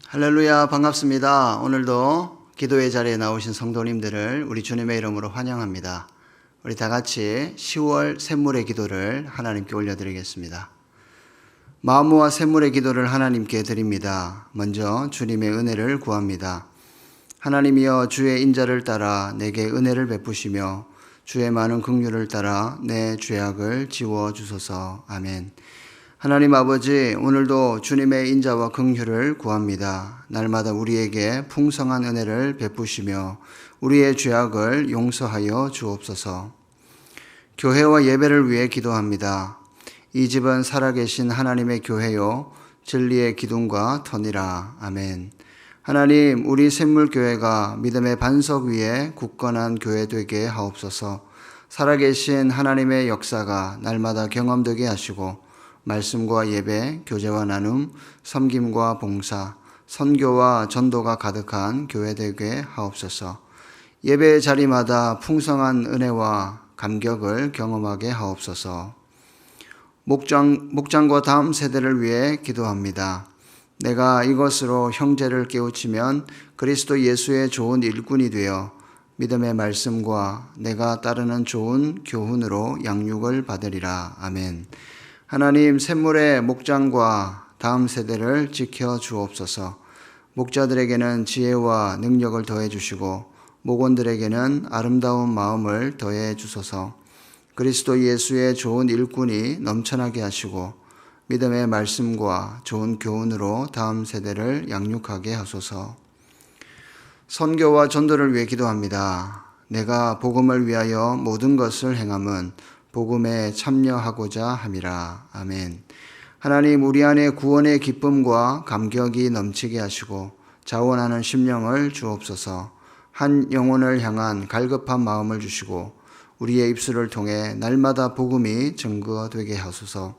할렐루야, 반갑습니다. 오늘도 기도의 자리에 나오신 성도님들을 우리 주님의 이름으로 환영합니다. 우리 다 같이 10월 샘물의 기도를 하나님께 올려드리겠습니다. 마음무와 샘물의 기도를 하나님께 드립니다. 먼저 주님의 은혜를 구합니다. 하나님이여, 주의 인자를 따라 내게 은혜를 베푸시며 주의 많은 긍휼을 따라 내 죄악을 지워주소서. 아멘. 하나님 아버지, 오늘도 주님의 인자와 긍휼을 구합니다. 날마다 우리에게 풍성한 은혜를 베푸시며 우리의 죄악을 용서하여 주옵소서. 교회와 예배를 위해 기도합니다. 이 집은 살아계신 하나님의 교회요 진리의 기둥과 터니라. 아멘. 하나님, 우리 샘물교회가 믿음의 반석 위에 굳건한 교회 되게 하옵소서. 살아계신 하나님의 역사가 날마다 경험되게 하시고 말씀과 예배, 교제와 나눔, 섬김과 봉사, 선교와 전도가 가득한 교회 되게 하옵소서. 예배의 자리마다 풍성한 은혜와 감격을 경험하게 하옵소서. 목장과 다음 세대를 위해 기도합니다. 내가 이것으로 형제를 깨우치면 그리스도 예수의 좋은 일꾼이 되어 믿음의 말씀과 내가 따르는 좋은 교훈으로 양육을 받으리라. 아멘. 하나님, 샘물의 목장과 다음 세대를 지켜 주옵소서. 목자들에게는 지혜와 능력을 더해 주시고 목원들에게는 아름다운 마음을 더해 주소서. 그리스도 예수의 좋은 일꾼이 넘쳐나게 하시고 믿음의 말씀과 좋은 교훈으로 다음 세대를 양육하게 하소서. 선교와 전도를 위해 기도합니다. 내가 복음을 위하여 모든 것을 행함은 복음에 참여하고자 함이라. 아멘. 하나님, 우리 안에 구원의 기쁨과 감격이 넘치게 하시고 자원하는 심령을 주옵소서. 한 영혼을 향한 갈급한 마음을 주시고 우리의 입술을 통해 날마다 복음이 증거되게 하소서.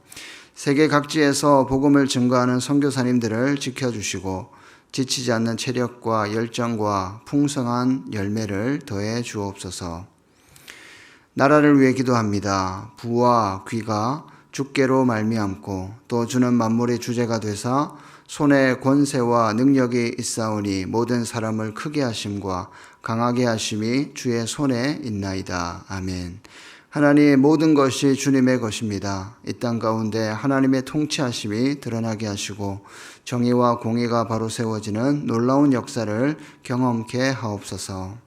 세계 각지에서 복음을 증거하는 선교사님들을 지켜주시고 지치지 않는 체력과 열정과 풍성한 열매를 더해 주옵소서. 나라를 위해 기도합니다. 부와 귀가 주께로 말미암고 또 주는 만물의 주제가 되사 손에 권세와 능력이 있사오니 모든 사람을 크게 하심과 강하게 하심이 주의 손에 있나이다. 아멘. 하나님, 모든 것이 주님의 것입니다. 이 땅 가운데 하나님의 통치하심이 드러나게 하시고 정의와 공의가 바로 세워지는 놀라운 역사를 경험케 하옵소서.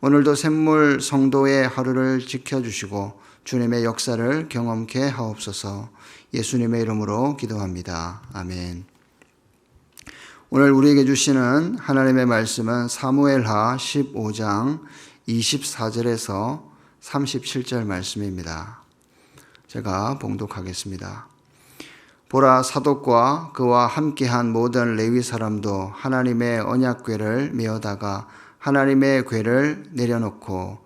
오늘도 샘물 성도의 하루를 지켜주시고 주님의 역사를 경험케 하옵소서. 예수님의 이름으로 기도합니다. 아멘. 오늘 우리에게 주시는 하나님의 말씀은 사무엘하 15장 24절에서 37절 말씀입니다. 제가 봉독하겠습니다. 보라, 사독과 그와 함께한 모든 레위 사람도 하나님의 언약궤를 메어다가 하나님의 궤를 내려놓고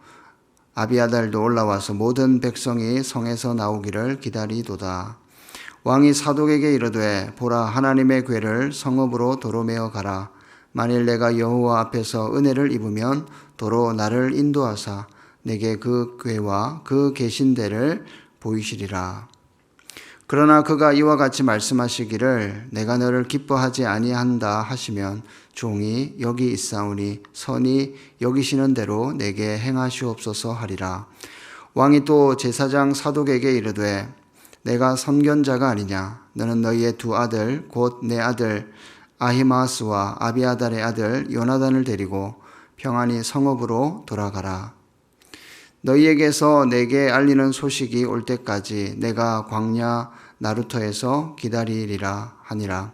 아비아달도 올라와서 모든 백성이 성에서 나오기를 기다리도다. 왕이 사독에게 이르되, 보라, 하나님의 궤를 성읍으로 도로 메어 가라. 만일 내가 여호와 앞에서 은혜를 입으면 도로 나를 인도하사 내게 그 궤와 그 계신 데를 보이시리라. 그러나 그가 이와 같이 말씀하시기를 내가 너를 기뻐하지 아니한다 하시면 종이 여기 있사오니 선히 여기시는 대로 내게 행하시옵소서 하리라. 왕이 또 제사장 사독에게 이르되 내가 선견자가 아니냐. 너는 너희의 두 아들 곧 내 아들 아히마스와 아비아달의 아들 요나단을 데리고 평안히 성읍으로 돌아가라. 너희에게서 내게 알리는 소식이 올 때까지 내가 광야 나루터에서 기다리리라 하니라.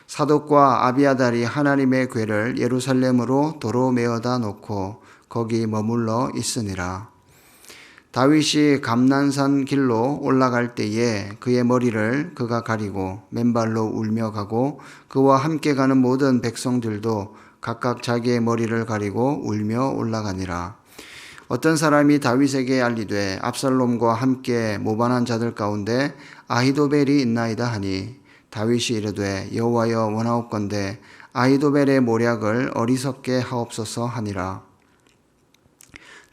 사독과 아비아달이 하나님의 궤를 예루살렘으로 도로 메어다 놓고 거기 머물러 있으니라. 다윗이 감난산 길로 올라갈 때에 그의 머리를 그가 가리고 맨발로 울며 가고 그와 함께 가는 모든 백성들도 각각 자기의 머리를 가리고 울며 올라가니라. 어떤 사람이 다윗에게 알리되 압살롬과 함께 모반한 자들 가운데 아히도벨이 있나이다 하니 다윗이 이르되 여호와여 원하옵건대 아히도벨의 모략을 어리석게 하옵소서 하니라.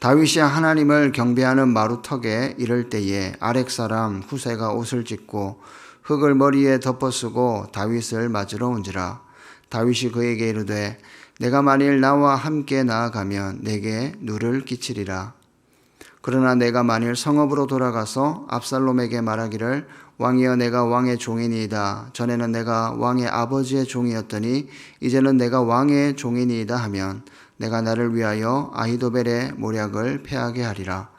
다윗이 하나님을 경배하는 마루턱에 이를 때에 아렉 사람 후세가 옷을 찢고 흙을 머리에 덮어쓰고 다윗을 맞으러 온지라. 다윗이 그에게 이르되 내가 만일 나와 함께 나아가면 내게 누를 끼치리라. 그러나 내가 만일 성읍으로 돌아가서 압살롬에게 말하기를 왕이여 내가 왕의 종이니이다. 전에는 내가 왕의 아버지의 종이었더니 이제는 내가 왕의 종이니이다 하면 내가 나를 위하여 아히도벨의 모략을 패하게 하리라.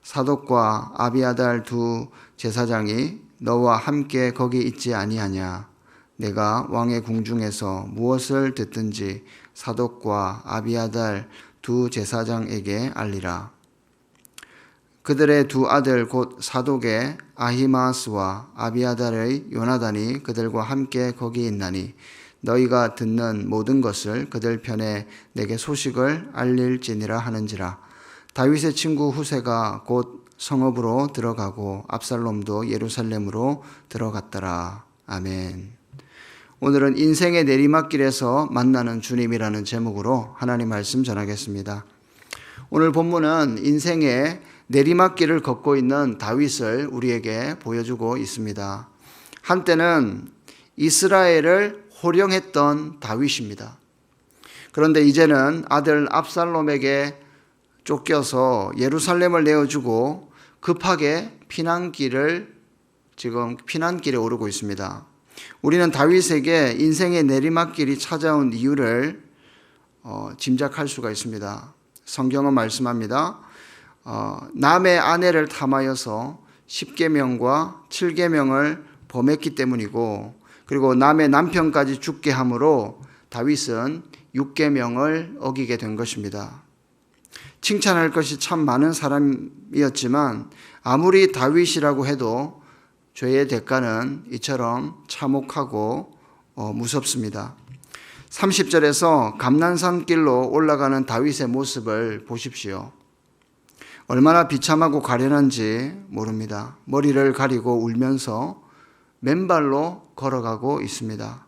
사독과 아비아달 두 제사장이 너와 함께 거기 있지 아니하냐. 내가 왕의 궁중에서 무엇을 듣든지 사독과 아비아달 두 제사장에게 알리라. 그들의 두 아들 곧 사독의 아히마스와 아비아달의 요나단이 그들과 함께 거기 있나니 너희가 듣는 모든 것을 그들 편에 내게 소식을 알릴지니라 하는지라. 다윗의 친구 후세가 곧 성읍으로 들어가고 압살롬도 예루살렘으로 들어갔더라. 아멘. 오늘은 인생의 내리막길에서 만나는 주님이라는 제목으로 하나님 말씀 전하겠습니다. 오늘 본문은 인생의 내리막길을 걷고 있는 다윗을 우리에게 보여주고 있습니다. 한때는 이스라엘을 호령했던 다윗입니다. 그런데 이제는 아들 압살롬에게 쫓겨서 예루살렘을 내어주고 급하게 피난길에 오르고 있습니다. 우리는 다윗에게 인생의 내리막길이 찾아온 이유를 짐작할 수가 있습니다. 성경은 말씀합니다. 남의 아내를 탐하여서 10계명과 7계명을 범했기 때문이고, 그리고 남의 남편까지 죽게 함으로 다윗은 6계명을 어기게 된 것입니다. 칭찬할 것이 참 많은 사람이었지만 아무리 다윗이라고 해도 죄의 대가는 이처럼 참혹하고 무섭습니다. 30절에서 감난산 길로 올라가는 다윗의 모습을 보십시오. 얼마나 비참하고 가련한지 모릅니다. 머리를 가리고 울면서 맨발로 걸어가고 있습니다.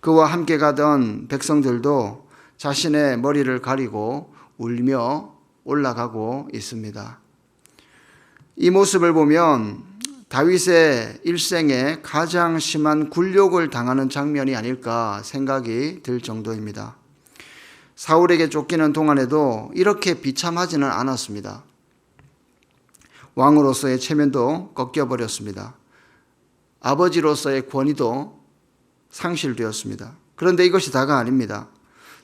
그와 함께 가던 백성들도 자신의 머리를 가리고 울며 올라가고 있습니다. 이 모습을 보면 다윗의 일생에 가장 심한 굴욕을 당하는 장면이 아닐까 생각이 들 정도입니다. 사울에게 쫓기는 동안에도 이렇게 비참하지는 않았습니다. 왕으로서의 체면도 꺾여버렸습니다. 아버지로서의 권위도 상실되었습니다. 그런데 이것이 다가 아닙니다.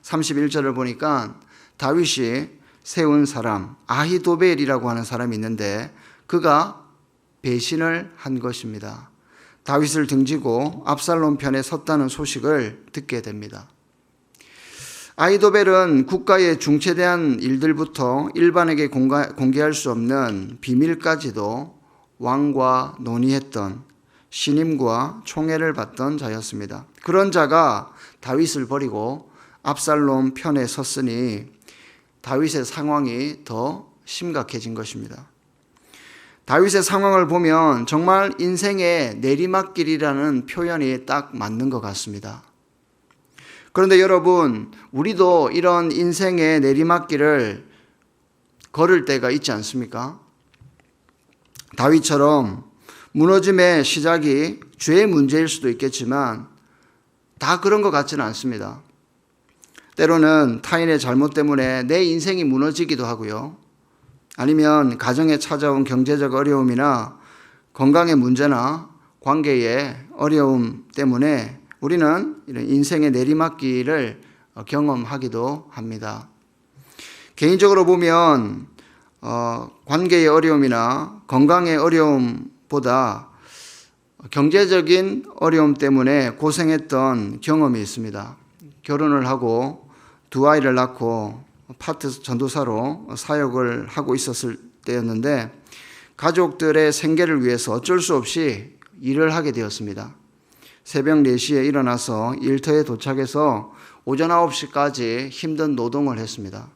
31절을 보니까 다윗이 세운 사람 아히도벨이라고 하는 사람이 있는데 그가 배신을 한 것입니다. 다윗을 등지고 압살롬 편에 섰다는 소식을 듣게 됩니다. 아히도벨은 국가의 중체대한 일들부터 일반에게 공개할 수 없는 비밀까지도 왕과 논의했던 신임과 총애를 받던 자였습니다. 그런 자가 다윗을 버리고 압살롬 편에 섰으니 다윗의 상황이 더 심각해진 것입니다. 다윗의 상황을 보면 정말 인생의 내리막길이라는 표현이 딱 맞는 것 같습니다. 그런데 여러분, 우리도 이런 인생의 내리막길을 걸을 때가 있지 않습니까? 다윗처럼 무너짐의 시작이 죄의 문제일 수도 있겠지만 다 그런 것 같지는 않습니다. 때로는 타인의 잘못 때문에 내 인생이 무너지기도 하고요. 아니면 가정에 찾아온 경제적 어려움이나 건강의 문제나 관계의 어려움 때문에 우리는 이런 인생의 내리막길을 경험하기도 합니다. 개인적으로 보면 관계의 어려움이나 건강의 어려움보다 경제적인 어려움 때문에 고생했던 경험이 있습니다. 결혼을 하고 두 아이를 낳고 파트 전도사로 사역을 하고 있었을 때였는데 가족들의 생계를 위해서 어쩔 수 없이 일을 하게 되었습니다. 새벽 4시에 일어나서 일터에 도착해서 오전 9시까지 힘든 노동을 했습니다.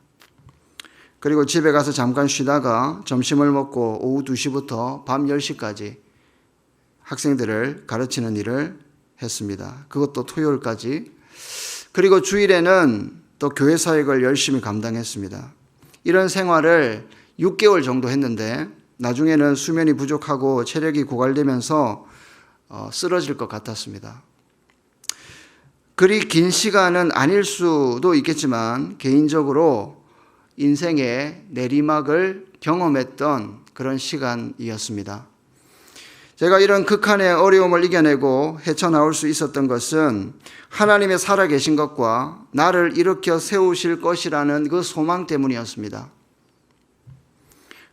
그리고 집에 가서 잠깐 쉬다가 점심을 먹고 오후 2시부터 밤 10시까지 학생들을 가르치는 일을 했습니다. 그것도 토요일까지. 그리고 주일에는 또 교회 사역을 열심히 감당했습니다. 이런 생활을 6개월 정도 했는데 나중에는 수면이 부족하고 체력이 고갈되면서 쓰러질 것 같았습니다. 그리 긴 시간은 아닐 수도 있겠지만 개인적으로 인생의 내리막을 경험했던 그런 시간이었습니다. 제가 이런 극한의 어려움을 이겨내고 헤쳐나올 수 있었던 것은 하나님의 살아계신 것과 나를 일으켜 세우실 것이라는 그 소망 때문이었습니다.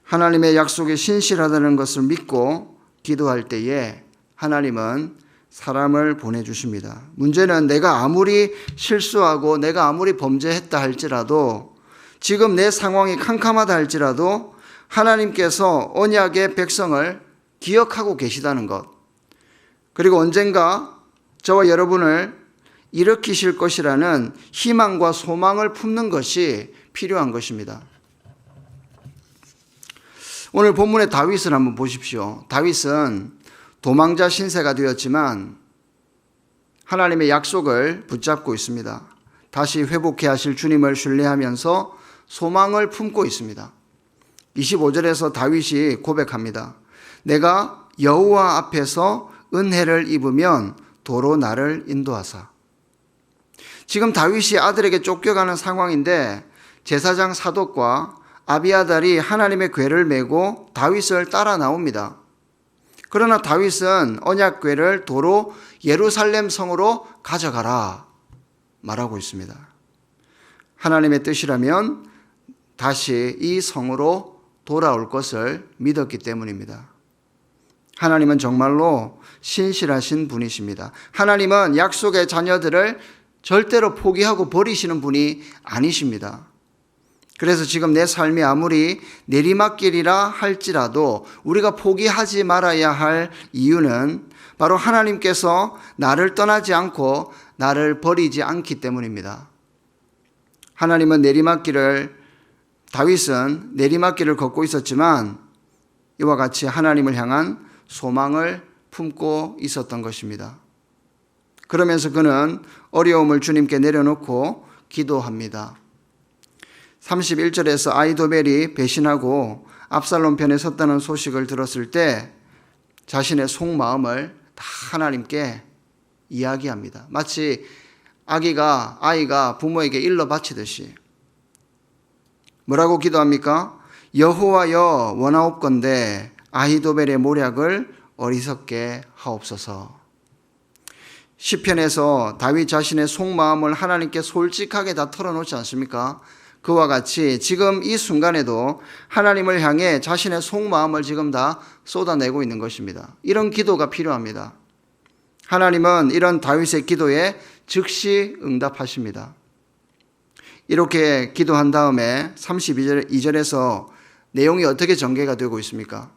하나님의 약속이 신실하다는 것을 믿고 기도할 때에 하나님은 사람을 보내주십니다. 문제는 내가 아무리 실수하고 내가 아무리 범죄했다 할지라도, 지금 내 상황이 캄캄하다 할지라도 하나님께서 언약의 백성을 기억하고 계시다는 것, 그리고 언젠가 저와 여러분을 일으키실 것이라는 희망과 소망을 품는 것이 필요한 것입니다. 오늘 본문의 다윗을 한번 보십시오. 다윗은 도망자 신세가 되었지만 하나님의 약속을 붙잡고 있습니다. 다시 회복해 하실 주님을 신뢰하면서 소망을 품고 있습니다. 25절에서 다윗이 고백합니다. 내가 여호와 앞에서 은혜를 입으면 도로 나를 인도하사. 지금 다윗이 아들에게 쫓겨가는 상황인데 제사장 사독과 아비아달이 하나님의 궤를 메고 다윗을 따라 나옵니다. 그러나 다윗은 언약궤를 도로 예루살렘 성으로 가져가라 말하고 있습니다. 하나님의 뜻이라면 다시 이 성으로 돌아올 것을 믿었기 때문입니다. 하나님은 정말로 신실하신 분이십니다. 하나님은 약속의 자녀들을 절대로 포기하고 버리시는 분이 아니십니다. 그래서 지금 내 삶이 아무리 내리막길이라 할지라도 우리가 포기하지 말아야 할 이유는 바로 하나님께서 나를 떠나지 않고 나를 버리지 않기 때문입니다. 하나님은 다윗은 내리막길을 걷고 있었지만 이와 같이 하나님을 향한 소망을 품고 있었던 것입니다. 그러면서 그는 어려움을 주님께 내려놓고 기도합니다. 31절에서 아히도벨이 배신하고 압살롬 편에 섰다는 소식을 들었을 때 자신의 속마음을 다 하나님께 이야기합니다. 마치 아이가 부모에게 일러 바치듯이. 뭐라고 기도합니까? 여호와여 원하옵건대 아히도벨의 모략을 어리석게 하옵소서. 시편에서 다윗 자신의 속마음을 하나님께 솔직하게 다 털어놓지 않습니까? 그와 같이 지금 이 순간에도 하나님을 향해 자신의 속마음을 지금 다 쏟아내고 있는 것입니다. 이런 기도가 필요합니다. 하나님은 이런 다윗의 기도에 즉시 응답하십니다. 이렇게 기도한 다음에 32절에서 내용이 어떻게 전개가 되고 있습니까?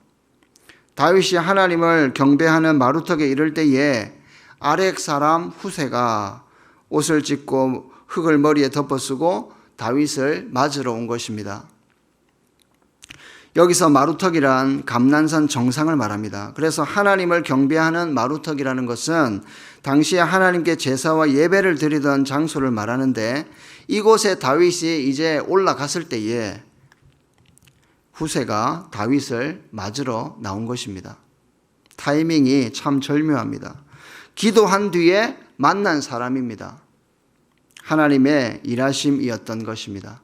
다윗이 하나님을 경배하는 마루턱에 이를 때에 아렉 사람 후세가 옷을 찢고 흙을 머리에 덮어쓰고 다윗을 맞으러 온 것입니다. 여기서 마루턱이란 감난산 정상을 말합니다. 그래서 하나님을 경배하는 마루턱이라는 것은 당시에 하나님께 제사와 예배를 드리던 장소를 말하는데 이곳에 다윗이 이제 올라갔을 때에 후세가 다윗을 맞으러 나온 것입니다. 타이밍이 참 절묘합니다. 기도한 뒤에 만난 사람입니다. 하나님의 일하심이었던 것입니다.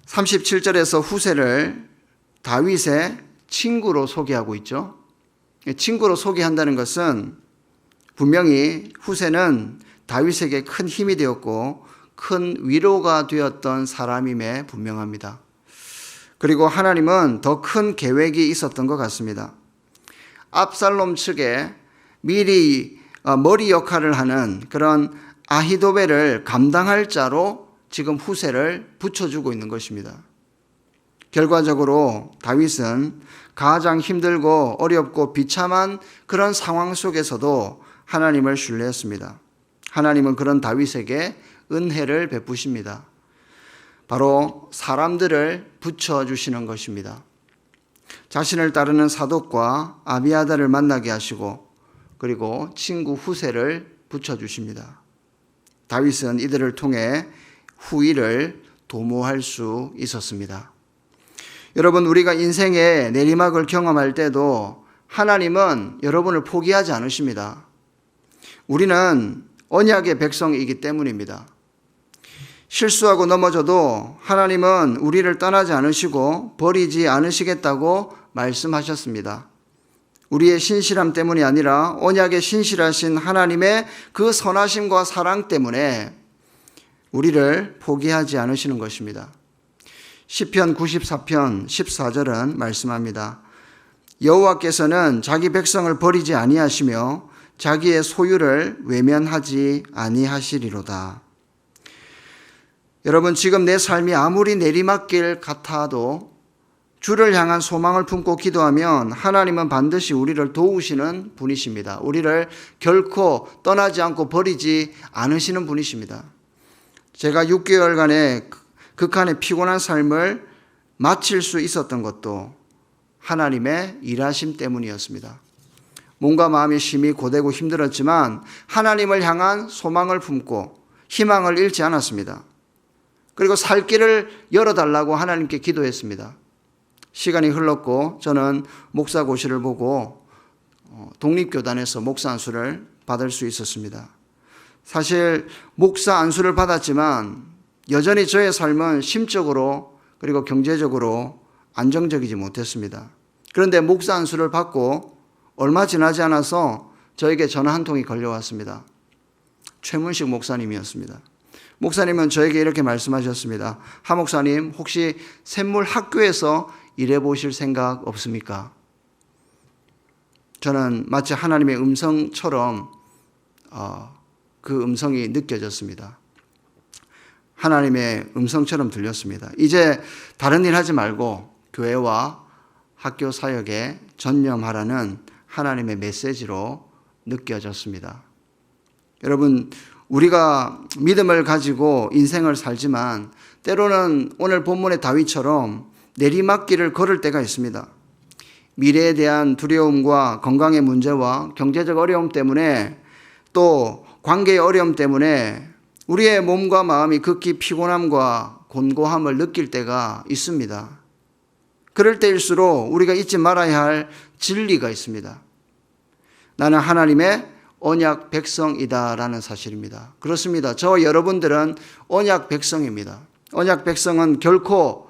37절에서 후세를 다윗의 친구로 소개하고 있죠. 친구로 소개한다는 것은 분명히 후세는 다윗에게 큰 힘이 되었고 큰 위로가 되었던 사람임에 분명합니다. 그리고 하나님은 더 큰 계획이 있었던 것 같습니다. 압살롬 측에 미리 머리 역할을 하는 그런 아히도벨을 감당할 자로 지금 후세를 붙여주고 있는 것입니다. 결과적으로 다윗은 가장 힘들고 어렵고 비참한 그런 상황 속에서도 하나님을 신뢰했습니다. 하나님은 그런 다윗에게 은혜를 베푸십니다. 바로 사람들을 붙여주시는 것입니다. 자신을 따르는 사독과 아비아달을 만나게 하시고 그리고 친구 후세를 붙여주십니다. 다윗은 이들을 통해 후일을 도모할 수 있었습니다. 여러분, 우리가 인생의 내리막을 경험할 때도 하나님은 여러분을 포기하지 않으십니다. 우리는 언약의 백성이기 때문입니다. 실수하고 넘어져도 하나님은 우리를 떠나지 않으시고 버리지 않으시겠다고 말씀하셨습니다. 우리의 신실함 때문이 아니라 언약의 신실하신 하나님의 그 선하심과 사랑 때문에 우리를 포기하지 않으시는 것입니다. 시편 94편 14절은 말씀합니다. 여호와께서는 자기 백성을 버리지 아니하시며 자기의 소유를 외면하지 아니하시리로다. 여러분, 지금 내 삶이 아무리 내리막길 같아도 주를 향한 소망을 품고 기도하면 하나님은 반드시 우리를 도우시는 분이십니다. 우리를 결코 떠나지 않고 버리지 않으시는 분이십니다. 제가 6개월간의 극한의 피곤한 삶을 마칠 수 있었던 것도 하나님의 일하심 때문이었습니다. 몸과 마음이 심히 고되고 힘들었지만 하나님을 향한 소망을 품고 희망을 잃지 않았습니다. 그리고 살 길을 열어달라고 하나님께 기도했습니다. 시간이 흘렀고 저는 목사고시를 보고 독립교단에서 목사 안수를 받을 수 있었습니다. 사실 목사 안수를 받았지만 여전히 저의 삶은 심적으로 그리고 경제적으로 안정적이지 못했습니다. 그런데 목사 안수를 받고 얼마 지나지 않아서 저에게 전화 한 통이 걸려왔습니다. 최문식 목사님이었습니다. 목사님은 저에게 이렇게 말씀하셨습니다. 하 목사님, 혹시 샘물 학교에서 일해보실 생각 없습니까? 저는 마치 하나님의 음성처럼 그 음성이 느껴졌습니다. 하나님의 음성처럼 들렸습니다. 이제 다른 일 하지 말고 교회와 학교 사역에 전념하라는 하나님의 메시지로 느껴졌습니다. 여러분, 우리가 믿음을 가지고 인생을 살지만 때로는 오늘 본문의 다윗처럼 내리막길을 걸을 때가 있습니다. 미래에 대한 두려움과 건강의 문제와 경제적 어려움 때문에 또 관계의 어려움 때문에 우리의 몸과 마음이 극히 피곤함과 곤고함을 느낄 때가 있습니다. 그럴 때일수록 우리가 잊지 말아야 할 진리가 있습니다. 나는 하나님의 언약 백성이다라는 사실입니다. 그렇습니다. 저 여러분들은 언약 백성입니다. 언약 백성은 결코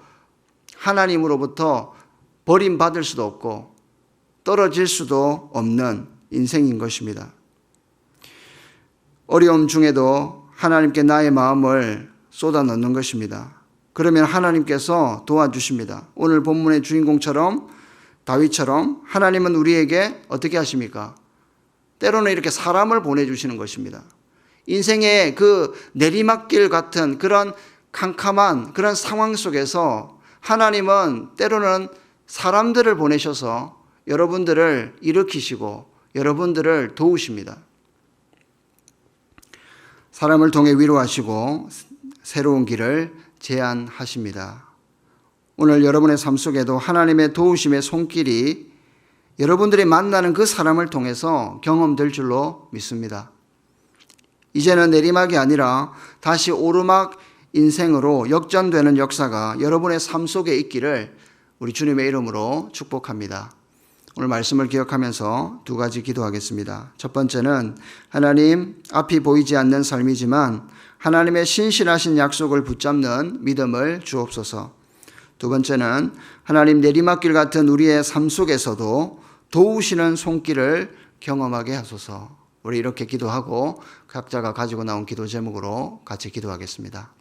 하나님으로부터 버림받을 수도 없고 떨어질 수도 없는 인생인 것입니다. 어려움 중에도 하나님께 나의 마음을 쏟아 넣는 것입니다. 그러면 하나님께서 도와주십니다. 오늘 본문의 주인공처럼 다윗처럼 하나님은 우리에게 어떻게 하십니까? 때로는 이렇게 사람을 보내주시는 것입니다. 인생의 그 내리막길 같은 그런 캄캄한 그런 상황 속에서 하나님은 때로는 사람들을 보내셔서 여러분들을 일으키시고 여러분들을 도우십니다. 사람을 통해 위로하시고 새로운 길을 제안하십니다. 오늘 여러분의 삶 속에도 하나님의 도우심의 손길이 여러분들이 만나는 그 사람을 통해서 경험될 줄로 믿습니다. 이제는 내리막이 아니라 다시 오르막 인생으로 역전되는 역사가 여러분의 삶 속에 있기를 우리 주님의 이름으로 축복합니다. 오늘 말씀을 기억하면서 두 가지 기도하겠습니다. 첫 번째는 하나님, 앞이 보이지 않는 삶이지만 하나님의 신실하신 약속을 붙잡는 믿음을 주옵소서. 두 번째는 하나님, 내리막길 같은 우리의 삶 속에서도 도우시는 손길을 경험하게 하소서. 우리 이렇게 기도하고 각자가 가지고 나온 기도 제목으로 같이 기도하겠습니다.